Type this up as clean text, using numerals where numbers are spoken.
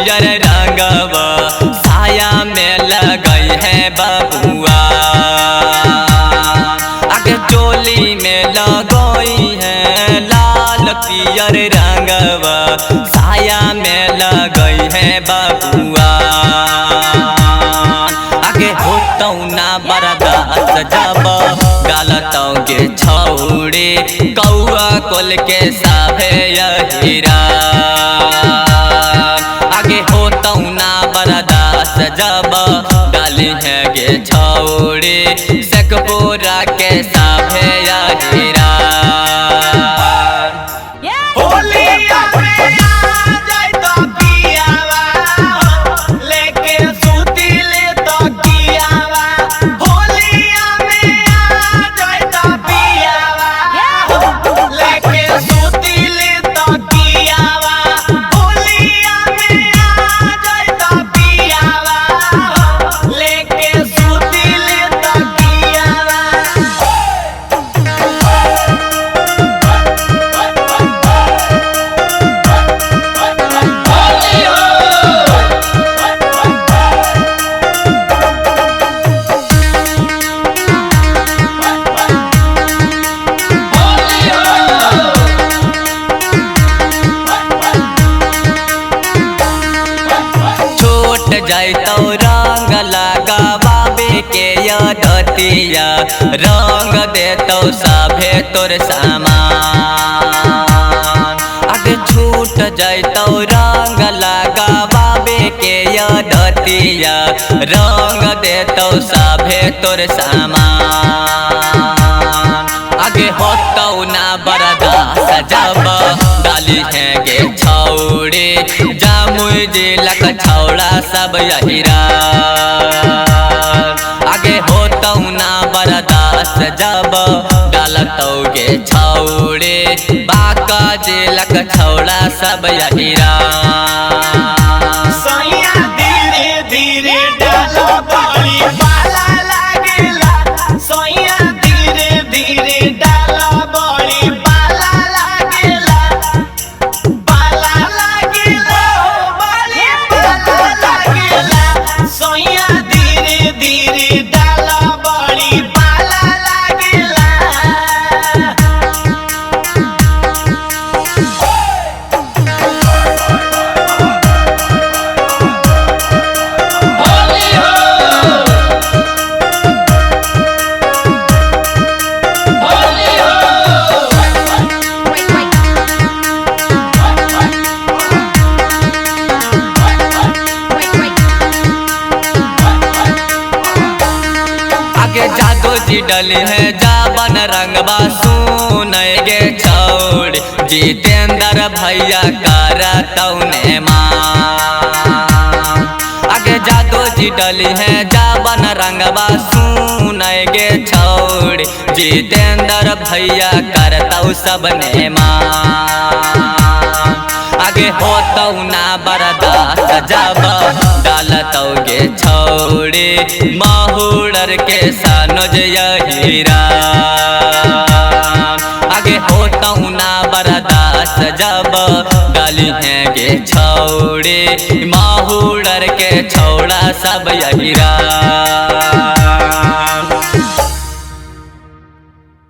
पियर रंगवा साया में लगई है बबुआ। आगे चोली में लगई है लाल पियर रंगवा साया में लगई है बबुआ। आगे होतौ ना बर्दाश्त जब गालतौ के छौड़े कौआ कोल के साभे हीरा। आगे होतौ ना बर्दाश्त जब डाली है गे छौड़े सकपोरा के साभे हीरा। जैतौ रंग लगावे के यदतिया रंग देतौ सभे तोर सामान। आगे छूट जैतौ रंग लगावे के यदतिया रंग देतौ सभे तोर सामान। आगे होतौ ना बर्दाश्त जब डाली है गे छौड़े जामुई जिलक छौड़ा सब हीरा। आगे होतौ ना बर्दाश्त जब डालतौ गे छौड़े बाका जिलक छौड़ा सब हीरा। धीरे धीरे डालो बड़ी पाला लागेला सोया धीरे धीरे डालो बड़ी पाला लागेला पाला लागेला बड़ी पाला लागेला सोया धीरे धीरे डालो बड़ी पाला लागेला। आगे जादू जी डली है जाबन रंगबा सुन गे छौड़ जितेंद्र भैया करतौ ने मां। आगे जादू जी डली है जाबन रंगबा सुन गे छौड़ जितेंद्र भैया करतौ सब ने मां। आगे होतौ ना बर्दाश्त जब डालतौ गे छौड़े माहुड़र के सानोज हीरा। आगे होतौ ना बर्दाश्त जब डाली है गे छौड़े माहुड़र के छौड़ा सब हीरा।